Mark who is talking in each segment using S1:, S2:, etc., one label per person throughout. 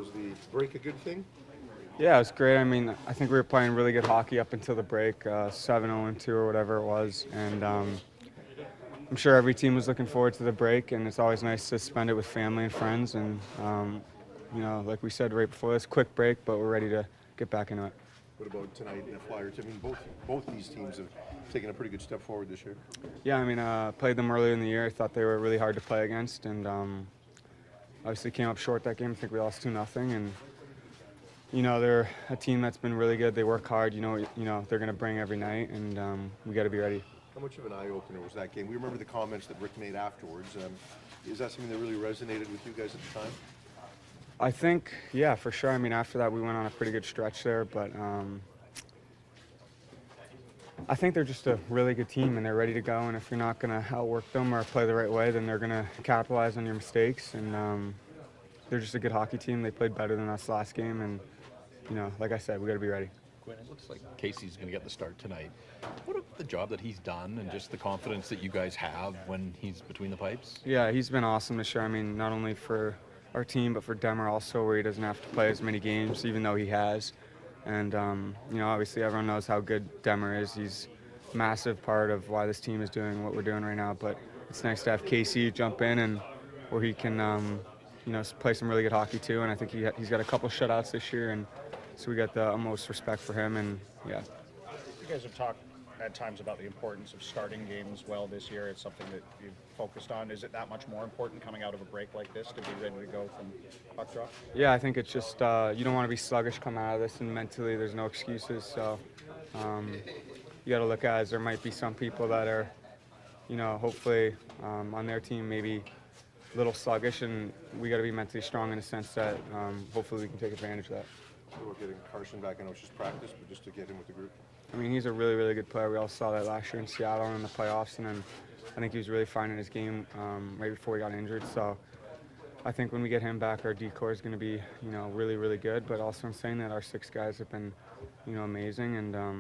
S1: Was the break a good thing?
S2: Yeah, it was great. I mean, I think we were playing really good hockey up until the break, 7-0-2 or whatever it was. And I'm sure every team was looking forward to the break, and it's always nice to spend it with family and friends. And, like we said right before this, quick break, but we're ready to get back into it.
S1: What about tonight in the Flyers? I mean, both these teams have taken a pretty good step forward this year.
S2: Yeah, I mean, played them earlier in the year. I thought they were really hard to play against, and obviously came up short that game. I think we lost 2-0, and they're a team that's been really good. They work hard. They're going to bring every night, and we got to be ready.
S1: How much of an eye-opener was that game? We remember the comments that Rick made afterwards. Is that something that really resonated with you guys at the time?
S2: I think, yeah, for sure. I mean, after that, we went on a pretty good stretch there, but I think they're just a really good team, and they're ready to go. And if you're not going to outwork them or play the right way, then they're going to capitalize on your mistakes. And they're just a good hockey team. They played better than us last game, and like I said, we got to be ready.
S3: Quinn, it looks like Casey's going to get the start tonight. What about the job that he's done and just the confidence that you guys have when he's between the pipes?
S2: Yeah, he's been awesome this year. I mean, not only for our team, but for Demmer also, where he doesn't have to play as many games, even though he has. And, obviously everyone knows how good Demmer is. He's a massive part of why this team is doing what we're doing right now. But it's nice to have Casey jump in and where he can, play some really good hockey too. And I think he's got a couple shutouts this year, and so we got the utmost respect for him. And yeah.
S4: You guys have talked at times about the importance of starting games well this year. It's something that you've focused on. Is it that much more important coming out of a break like this to be ready to go from puck drop?
S2: Yeah, I think it's just you don't want to be sluggish coming out of this, and mentally there's no excuses. So you got to look at it as there might be some people that are, hopefully on their team maybe a little sluggish, and we got to be mentally strong in the sense that hopefully we can take advantage of that.
S1: We're getting Carson back. I know it's just practice, but just to get him with the group.
S2: I mean, he's a really, really good player. We all saw that last year in Seattle and in the playoffs, and then I think he was really finding his game right before he got injured. So I think when we get him back, our decor is going to be, really, really good. But also in saying that, our 6 guys have been, amazing, and our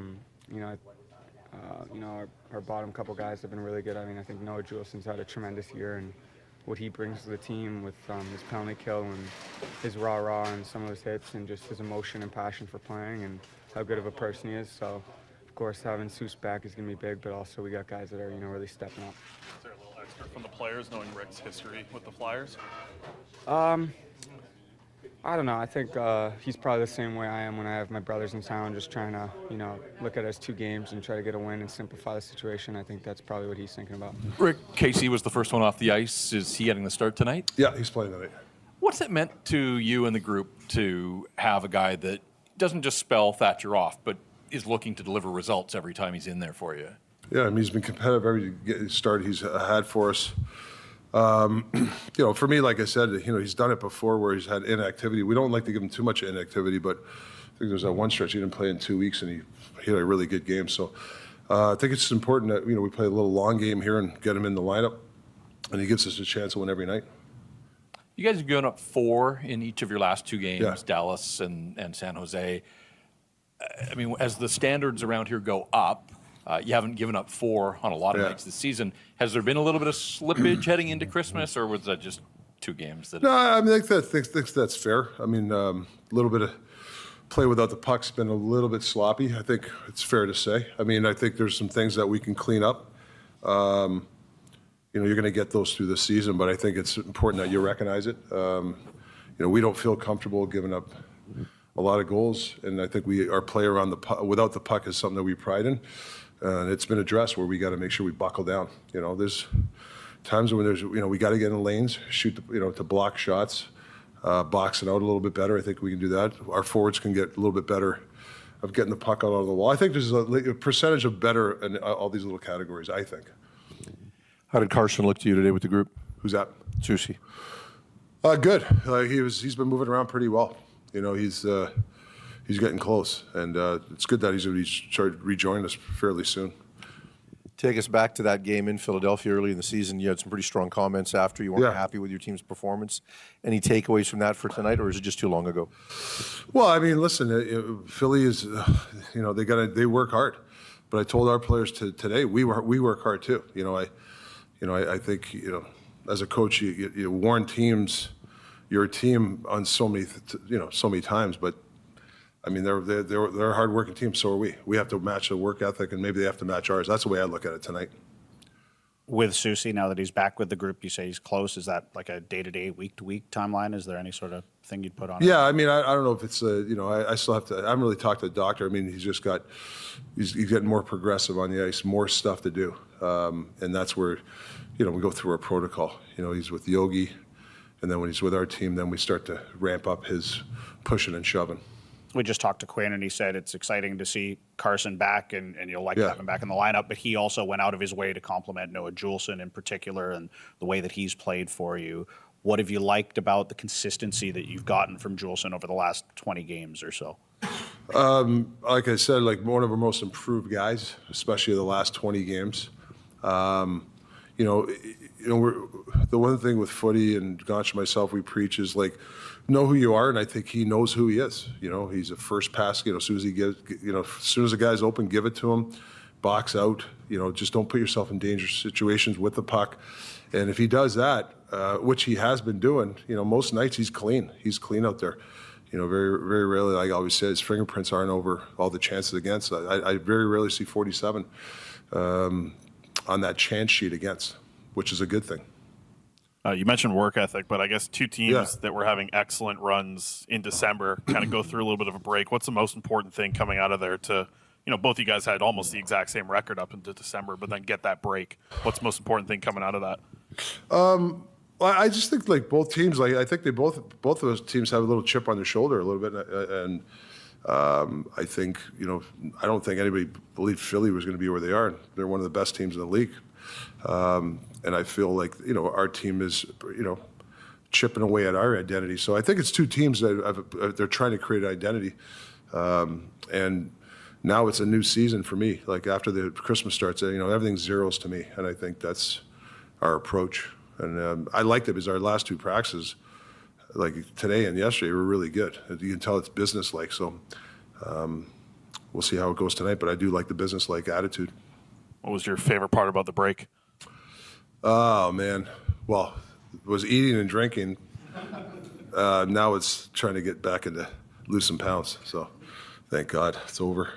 S2: bottom couple guys have been really good. I mean, I think Noah Julesen's had a tremendous year, and what he brings to the team with his penalty kill and his rah-rah and some of his hits and just his emotion and passion for playing and how good of a person he is. So, of course, having Seuss back is going to be big, but also we got guys that are, really stepping up.
S5: Is there a little extra from the players knowing Rick's history with the Flyers?
S2: I don't know. I think he's probably the same way I am when I have my brothers in town, just trying to, look at it as 2 games and try to get a win and simplify the situation. I think that's probably what he's thinking about.
S3: Rick, Casey was the first one off the ice. Is he getting the start tonight?
S6: Yeah, he's playing tonight.
S3: What's it meant to you and the group to have a guy that doesn't just spell Thatcher off, but is looking to deliver results every time he's in there for you?
S6: Yeah, I mean, he's been competitive every start he's had for us. For me, like I said, he's done it before where he's had inactivity. We don't like to give him too much inactivity, but I think there's that one stretch he didn't play in 2 weeks, and he had a really good game. So I think it's important that, we play a little long game here and get him in the lineup, and he gives us a chance to win every night.
S3: You guys have given up 4 in each of your last 2 games,
S6: Yeah.
S3: Dallas and San Jose. I mean, as the standards around here go up, you haven't given up 4 on a lot of nights this season. Has there been a little bit of slippage heading into Christmas, or was that just 2 games?
S6: No, I mean, I think that's fair. I mean, a little bit of play without the puck's been a little bit sloppy. I think it's fair to say. I mean, I think there's some things that we can clean up. You're going to get those through the season, but I think it's important that you recognize it. We don't feel comfortable giving up a lot of goals, and I think our play around the puck, without the puck is something that we pride in. And it's been addressed where we got to make sure we buckle down. There's times when we got to get in the lanes, shoot, to block shots, box it out a little bit better. I think we can do that. Our forwards can get a little bit better of getting the puck out of the wall. I think there's a percentage of better in all these little categories, I think.
S7: How did Carson look to you today with the group?
S6: Who's that?
S7: Sushi.
S6: Good. He's been moving around pretty well. He's getting close, and it's good that he's rejoined us fairly soon.
S7: Take us back to that game in Philadelphia early in the season. You had some pretty strong comments after. You weren't happy with your team's performance. Any takeaways from that for tonight, or is it just too long ago?
S6: Well, I mean, listen, Philly is, they work hard. But I told our players today we work hard too. I think as a coach you warn teams you're a team on so many times, but I mean, they're a hard-working team. So are we. We have to match the work ethic, and maybe they have to match ours. That's the way I look at it tonight.
S4: With Susie, now that he's back with the group, you say he's close. Is that like a day-to-day, week-to-week timeline? Is there any sort of thing you'd put on it?
S6: Yeah, I mean, I don't know if it's I still have to. I haven't really talked to the doctor. I mean, he's getting more progressive on the ice, more stuff to do, and that's where, we go through our protocol. He's with Yogi, and then when he's with our team, then we start to ramp up his pushing and shoving.
S4: We just talked to Quinn, and he said it's exciting to see Carson back, and you'll like to have him back in the lineup. But he also went out of his way to compliment Noah Juulsen in particular and the way that he's played for you. What have you liked about the consistency that you've gotten from Juulsen over the last 20 games or so?
S6: Like I said, like one of our most improved guys, especially the last 20 games. We're the one thing with footy and Gotch and myself we preach is like, know who you are, and I think he knows who he is. He's a first pass. As soon as as soon as the guy's open, give it to him, box out. Just don't put yourself in dangerous situations with the puck. And if he does that, which he has been doing, most nights he's clean. He's clean out there. Very, very rarely, like I always say, his fingerprints aren't over all the chances against. I very rarely see 47 on that chance sheet against, which is a good thing.
S5: You mentioned work ethic, but I guess two teams that were having excellent runs in December kind of go through a little bit of a break. What's the most important thing coming out of there to, both you guys had almost the exact same record up into December, but then get that break? What's the most important thing coming out of that?
S6: Well, I just think like both teams, like I think they both of those teams have a little chip on their shoulder a little bit, and I think I don't think anybody believed Philly was going to be where they are. They're one of the best teams in the league. And I feel like, our team is, chipping away at our identity. So I think it's two teams that they're trying to create identity. And now it's a new season for me. Like after the Christmas starts, everything's zeros to me. And I think that's our approach. And I liked it because our last two practices, like today and yesterday, were really good. You can tell it's business-like. So we'll see how it goes tonight. But I do like the business-like attitude.
S5: What was your favorite part about the break?
S6: Oh, man. Well, it was eating and drinking. Now it's trying to get back into lose some pounds. So thank God it's over.